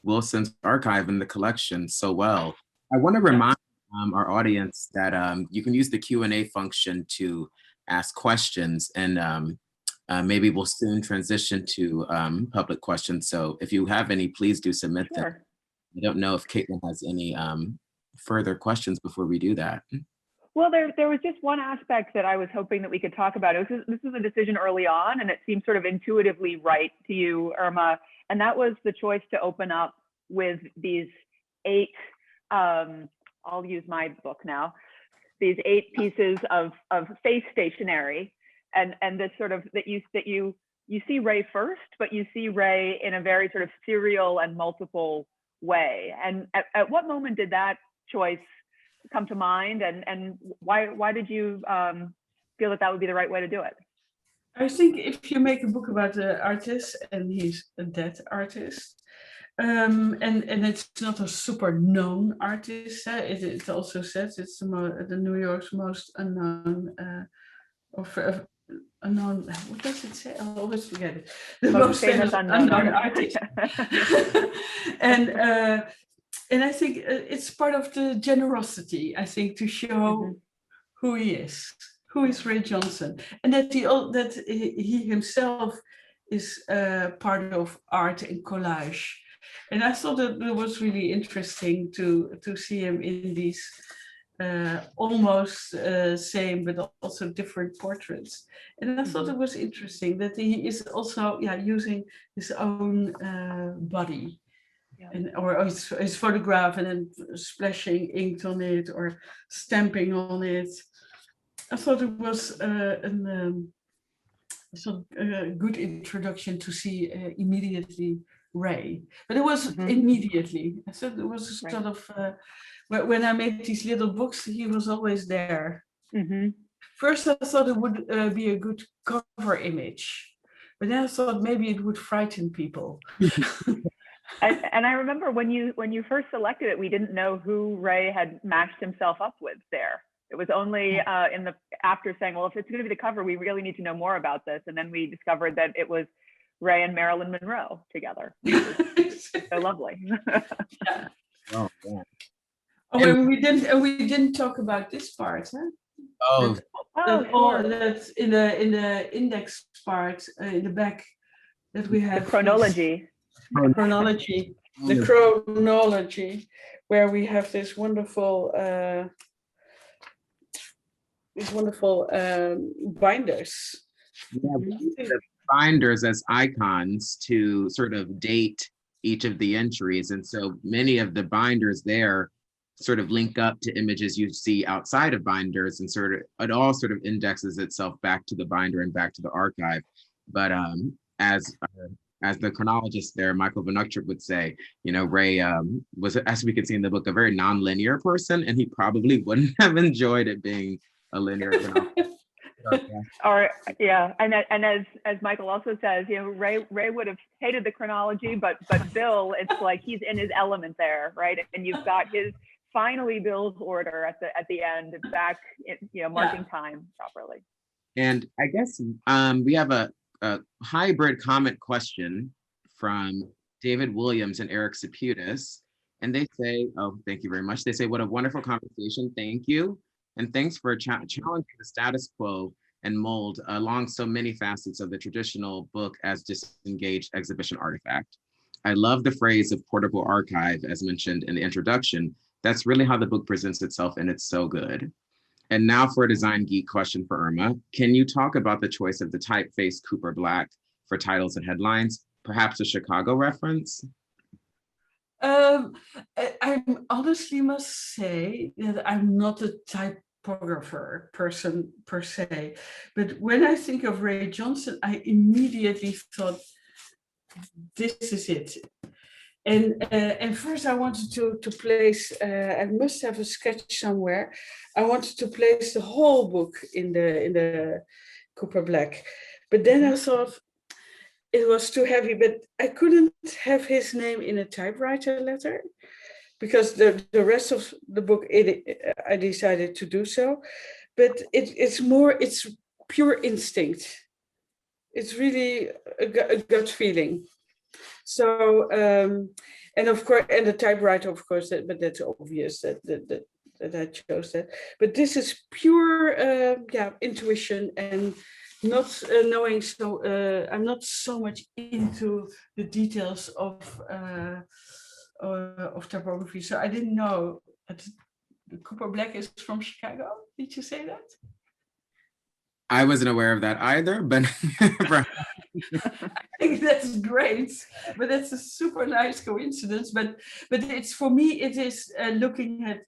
Speaker 5: Wilson's archive in the collection so well. I want to remind our audience that you can use the Q&A function to ask questions, and maybe we'll soon transition to public questions. So if you have any, please do submit them. I don't know if Caitlin has any further questions before we do that.
Speaker 3: Well, there was just one aspect that I was hoping that we could talk about. This was a decision early on, and it seemed sort of intuitively right to you, Irma, and that was the choice to open up with these 8, I'll use my book now, these 8 pieces of face stationery, and this sort of, that you see Ray first, but you see Ray in a very sort of serial and multiple way. And at what moment did that choice come to mind, and why did you feel that would be the right way to do it?
Speaker 4: I think if you make a book about the artist, and he's a dead artist, and it's not a super known artist, it also says it's the New York's most unknown, unknown, what does it say? I always forget it. The
Speaker 3: Most famous unknown
Speaker 4: artist. And I think it's part of the generosity, I think, to show who he is, who is Ray Johnson, and that he himself is part of art and collage. And I thought that it was really interesting to see him in these almost same but also different portraits. And I thought it was interesting that he is also using his own body. And, or his photograph and then splashing ink on it or stamping on it. I thought it was a good introduction to see immediately Ray, but it was immediately. I thought it was a sort of when I made these little books, he was always there. First, I thought it would be a good cover image, but then I thought maybe it would frighten people.
Speaker 3: And I remember when you first selected it, we didn't know who Ray had matched himself up with there. It was only after saying, well, if it's going to be the cover, we really need to know more about this. And then we discovered that it was Ray and Marilyn Monroe together. So lovely.
Speaker 5: Oh, yeah.
Speaker 4: Oh, we didn't talk about this part, huh?
Speaker 5: Oh,
Speaker 4: That's in the index part in the back that we have
Speaker 3: the chronology.
Speaker 4: The chronology, where we have this wonderful binders.
Speaker 5: Yeah, we use the binders as icons to sort of date each of the entries. And so many of the binders there sort of link up to images you see outside of binders, and sort of it all sort of indexes itself back to the binder and back to the archive. But as the chronologist there, Michael Van Uchtrup would say, you know, Ray was, as we can see in the book, a very non-linear person, and he probably wouldn't have enjoyed it being a linear chronology.
Speaker 3: Or and as Michael also says, you know, Ray would have hated the chronology, but Bill, it's like he's in his element there, right? And you've got his finally Bill's order at the end, back, you know, marking time properly.
Speaker 5: And I guess we have a hybrid comment question from David Williams and Eric Saputis. And they say, oh, thank you very much. They say, what a wonderful conversation. Thank you. And thanks for challenging the status quo and mold along so many facets of the traditional book as disengaged exhibition artifact. I love the phrase of portable archive, as mentioned in the introduction. That's really how the book presents itself, and it's so good. And now for a design geek question for Irma. Can you talk about the choice of the typeface Cooper Black for titles and headlines? Perhaps a Chicago reference?
Speaker 4: I honestly must say that I'm not a typographer person per se, but when I think of Ray Johnson, I immediately thought, this is it. And first I wanted to place, I must have a sketch somewhere. I wanted to place the whole book in the Cooper Black, but then I thought it was too heavy, but I couldn't have his name in a typewriter letter because the rest of the book, I decided to do so, but it's pure instinct. It's really a gut feeling. So, and of course, and the typewriter, of course, but that's obvious that I chose that. But this is pure, intuition and not knowing. So I'm not so much into the details of typography. So I didn't know that Cooper Black is from Chicago. Did you say that?
Speaker 5: I wasn't aware of that either, but
Speaker 4: I think that's great. But that's a super nice coincidence. But it's, for me, it is looking at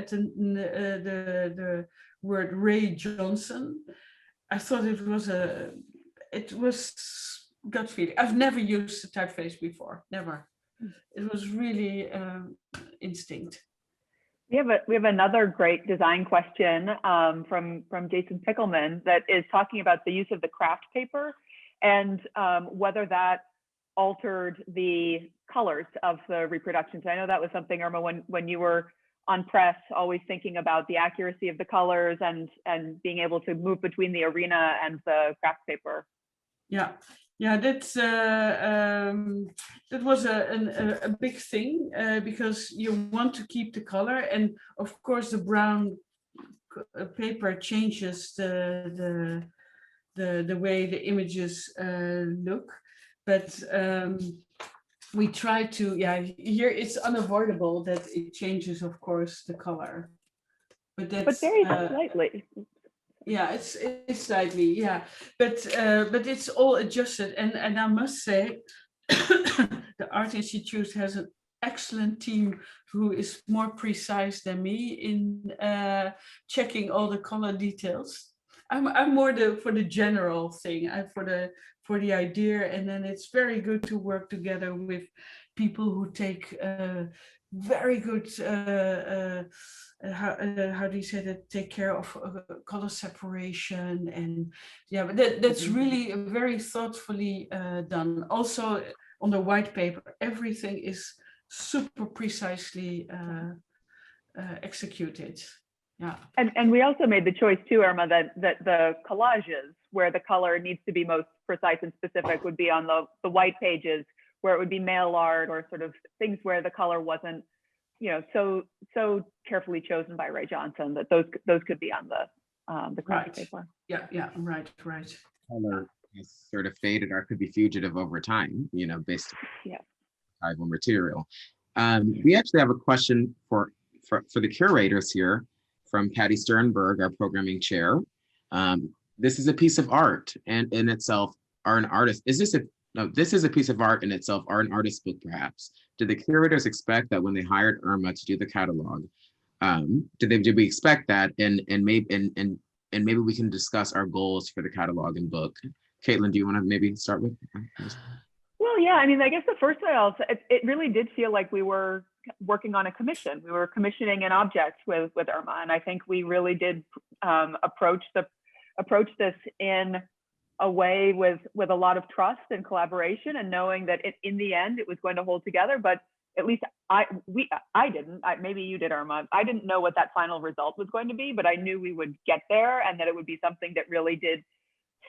Speaker 4: the word Ray Johnson. I thought it was gut feeling. I've never used the typeface before, never. It was really instinct.
Speaker 3: We have another great design question from Jason Pickelman that is talking about the use of the craft paper and whether that altered the colors of the reproductions. I know that was something, Irma, when you were on press, always thinking about the accuracy of the colors and being able to move between the arena and the craft paper.
Speaker 4: Yeah, yeah, that was a big thing because you want to keep the color, and of course the brown paper changes the way the images look, but we try to, yeah, here it's unavoidable that it changes, of course, the color, but that's
Speaker 3: very slightly.
Speaker 4: Yeah, it's slightly, yeah, but it's all adjusted, and I must say, the Art Institute has an excellent team who is more precise than me in checking all the color details. I'm more for the general thing, for the idea, and then it's very good to work together with people who take very good how do you say that, take care of color separation, and yeah, but that's really very thoughtfully done. Also on the white paper, everything is super precisely executed. Yeah.
Speaker 3: And we also made the choice too, Irma, that the collages where the color needs to be most precise and specific would be on the white pages, where it would be mail art or sort of things where the color wasn't, you know, so carefully chosen by Ray Johnson, that those could be on the craft paper.
Speaker 4: Yeah, right.
Speaker 5: Color is sort of faded or could be fugitive over time, you know, based on archival material. We actually have a question for the curators here from Patty Sternberg, our programming chair. This is a piece of art and in itself, are an artist. This is a piece of art in itself, are an artist book perhaps. Did the curators expect that when they hired Irma to do the catalog? Did we expect that? And maybe we can discuss our goals for the catalog and book. Caitlin, do you want to maybe start with?
Speaker 3: Well, yeah, I mean, I guess the first thing I'll say, it really did feel like we were working on a commission. We were commissioning an object with Irma, and I think we really did approach this in a way with a lot of trust and collaboration, and knowing that in the end it was going to hold together. But at least I didn't. Maybe you did, Irma. I didn't know what that final result was going to be, but I knew we would get there, and that it would be something that really did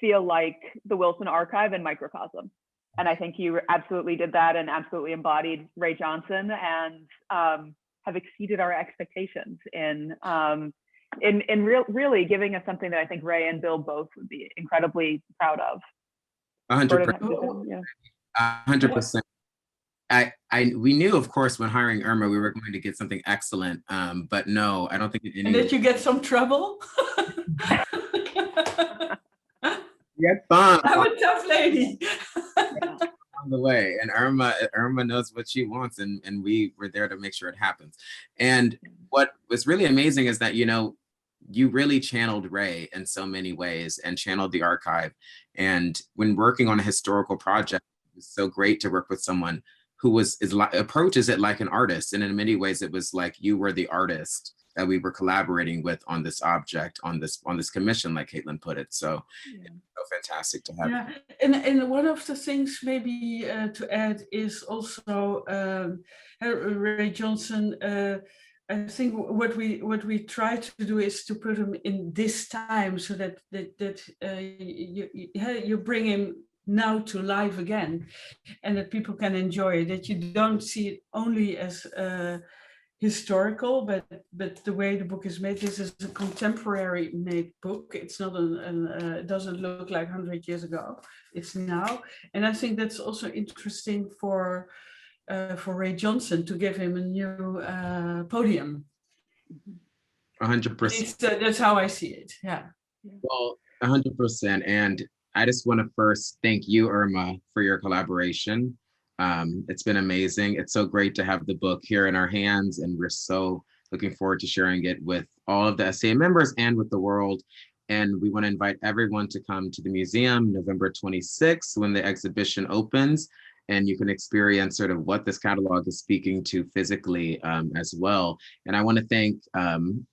Speaker 3: feel like the Wilson Archive and microcosm. And I think you absolutely did that and absolutely embodied Ray Johnson, and have exceeded our expectations in really giving us something that I think Ray and Bill both would be incredibly proud of.
Speaker 5: 100%. 100%. We knew, of course, when hiring Irma, we were going to get something excellent, but no, I don't think it.
Speaker 4: And did you get some trouble?
Speaker 5: Get fun.
Speaker 4: I'm a tough lady.
Speaker 5: On the way, and Irma knows what she wants, and we were there to make sure it happens. And what was really amazing is that, you know, you really channeled Ray in so many ways and channeled the archive. And when working on a historical project, it was so great to work with someone who approaches it like an artist. And in many ways, it was like you were the artist that we were collaborating with on this object, on this commission, like Caitlin put it. So, so fantastic to have.
Speaker 4: Yeah, and one of the things maybe to add is also Ray Johnson. I think what we try to do is to put him in this time, so that you bring him now to life again, and that people can enjoy it. That you don't see it only as historical, but the way the book is made, this is a contemporary made book. It's not it doesn't look like 100 years ago. It's now, and I think that's also interesting for Ray Johnson, to give him a new podium.
Speaker 5: 100%.
Speaker 4: That's how I see it. Yeah.
Speaker 5: Well, 100%. And I just want to first thank you, Irma, for your collaboration. It's been amazing. It's so great to have the book here in our hands, and we're so looking forward to sharing it with all of the SCA members and with the world. And we want to invite everyone to come to the museum November 26th when the exhibition opens, and you can experience sort of what this catalog is speaking to physically as well. And I want to thank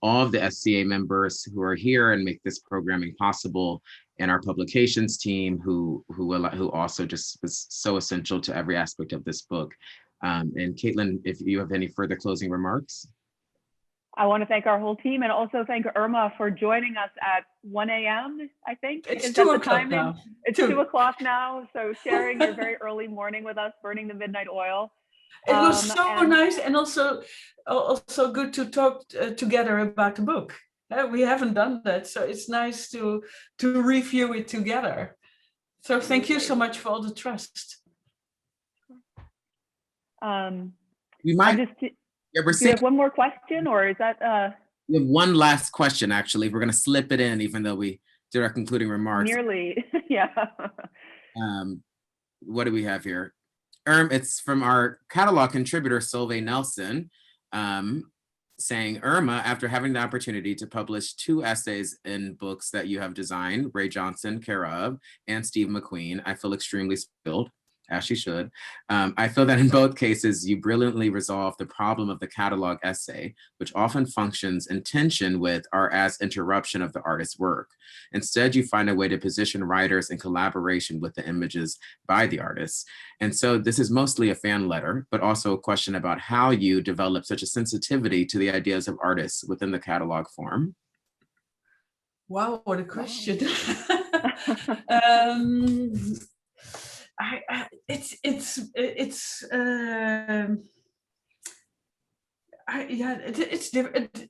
Speaker 5: all of the SCA members who are here and make this programming possible, and our publications team who also just was so essential to every aspect of this book. And Caitlin, if you have any further closing remarks.
Speaker 3: I want to thank our whole team and also thank Irma for joining us at 1 a.m. I think.
Speaker 4: It's
Speaker 3: Is
Speaker 4: 2
Speaker 3: that the
Speaker 4: o'clock
Speaker 3: timing?
Speaker 4: now.
Speaker 3: It's 2 o'clock now. So sharing your very early morning with us, burning the midnight oil.
Speaker 4: It was so
Speaker 3: And
Speaker 4: nice and also good to talk together about the book. We haven't done that, so it's nice to review it together. So thank you so much for all the trust.
Speaker 5: We might. Yeah, we're
Speaker 3: do you have one more question, or is that?
Speaker 5: We have one last question, actually. We're going to slip it in, even though we did our concluding remarks.
Speaker 3: Nearly, yeah.
Speaker 5: What do we have here? It's from our catalog contributor, Solveig Nelson, saying, Irma, after having the opportunity to publish 2 essays in books that you have designed, Ray Johnson, care of, and Steve McQueen, I feel extremely spoiled, as she should. I feel that in both cases, you brilliantly resolve the problem of the catalog essay, which often functions in tension with or as interruption of the artist's work. Instead, you find a way to position writers in collaboration with the images by the artists. And so this is mostly a fan letter, but also a question about how you develop such a sensitivity to the ideas of artists within the catalog form.
Speaker 4: Wow, what a question.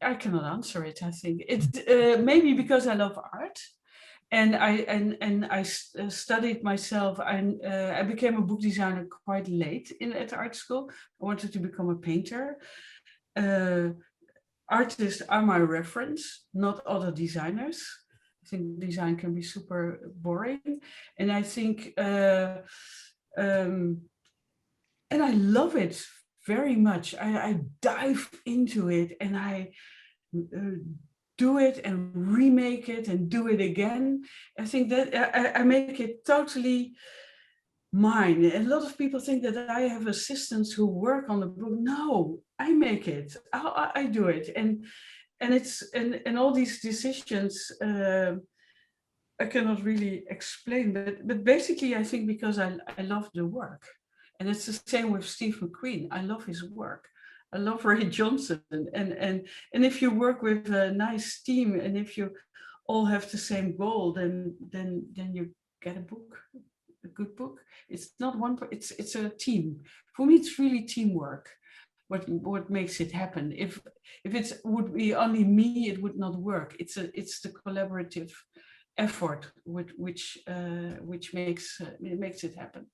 Speaker 4: I cannot answer it. I think it's maybe because I love art, and I studied myself. I became a book designer quite late at art school. I wanted to become a painter. Artists are my reference, not other designers. I think design can be super boring, and I think and I love it very much. I dive into it and I do it and remake it and do it again. I think that I make it totally mine. And a lot of people think that I have assistants who work on the book. No, I make it. I do it, and it's and all these decisions I cannot really explain, but basically I think because I love the work, and it's the same with Steve McQueen. I love his work. I love Ray Johnson, and if you work with a nice team, and if you all have the same goal, then you get a book, a good book. It's not one. It's a team. For me, it's really teamwork. What makes it happen? If it would be only me, it would not work. It's the collaborative effort which makes it happen.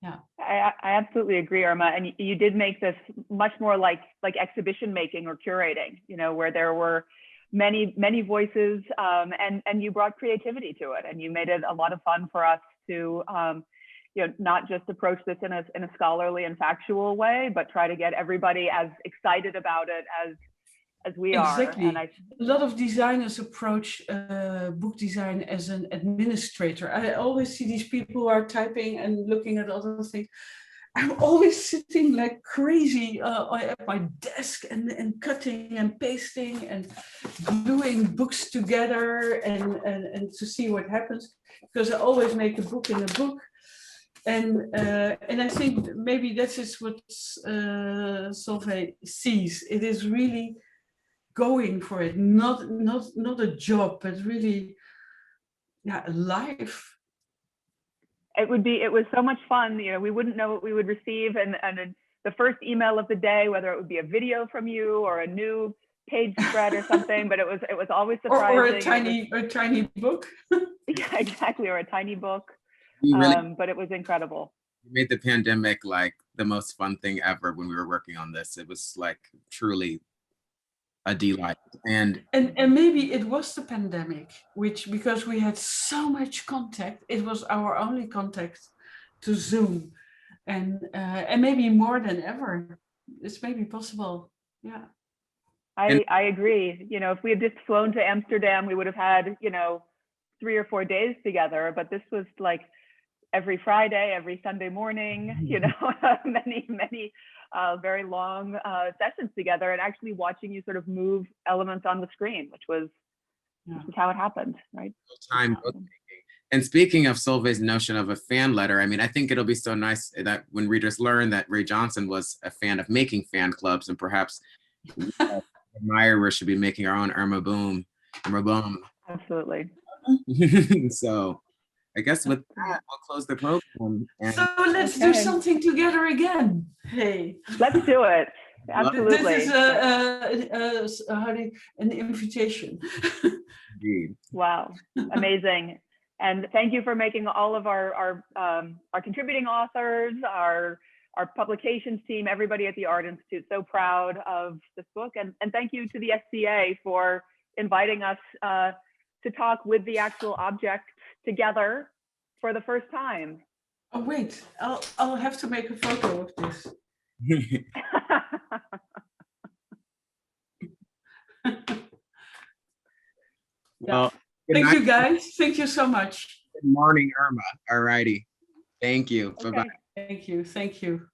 Speaker 4: Yeah,
Speaker 3: I absolutely agree, Irma. And you did make this much more like exhibition making or curating, you know, where there were many voices, and you brought creativity to it, and you made it a lot of fun for us to you know, not just approach this in a scholarly and factual way, but try to get everybody as excited about it as we
Speaker 4: exactly.
Speaker 3: are. And
Speaker 4: a lot of designers approach book design as an administrator. I always see these people who are typing and looking at other things. I'm always sitting like crazy at my desk and cutting and pasting and gluing books together and to see what happens, because I always make a book in a book. And I think maybe that is what Solveig sees. It is really going for it, not a job, but really, yeah, a life.
Speaker 3: It was so much fun. You know, we wouldn't know what we would receive, and the first email of the day, whether it would be a video from you or a new page spread or something, but it was always surprising.
Speaker 4: Or a tiny book.
Speaker 3: Yeah, exactly, or a tiny book. But it was incredible.
Speaker 5: You made the pandemic like the most fun thing ever when we were working on this. It was like truly a delight. And
Speaker 4: maybe it was the pandemic, because we had so much contact, it was our only contact to Zoom, and maybe more than ever. It's maybe possible. Yeah.
Speaker 3: I agree. You know, if we had just flown to Amsterdam, we would have had, you know, 3 or 4 days together, but this was like every Friday, every Sunday morning, you know, many very long sessions together, and actually watching you sort of move elements on the screen, which was how it happened, right?
Speaker 5: Time bookmaking. And speaking of Solveig's notion of a fan letter, I mean, I think it'll be so nice that when readers learn that Ray Johnson was a fan of making fan clubs, and perhaps admirers should be making our own Irma Boom.
Speaker 3: Absolutely.
Speaker 5: So I guess with that, I'll close the program. And
Speaker 4: So let's do something together again. Hey.
Speaker 3: Let's do it.
Speaker 5: Love it.
Speaker 3: Absolutely.
Speaker 4: This is an invitation.
Speaker 5: indeed.
Speaker 3: Wow, amazing. And thank you for making all of our contributing authors, our publications team, everybody at the Art Institute so proud of this book. And thank you to the SCA for inviting us to talk with the actual object together for the first time.
Speaker 4: Oh wait, I'll have to make a photo of this.
Speaker 5: Well,
Speaker 4: thank you guys. Thank you so much.
Speaker 5: Good morning, Irma. All righty. Thank you.
Speaker 3: Okay.
Speaker 5: Bye-bye.
Speaker 4: Thank you. Thank you.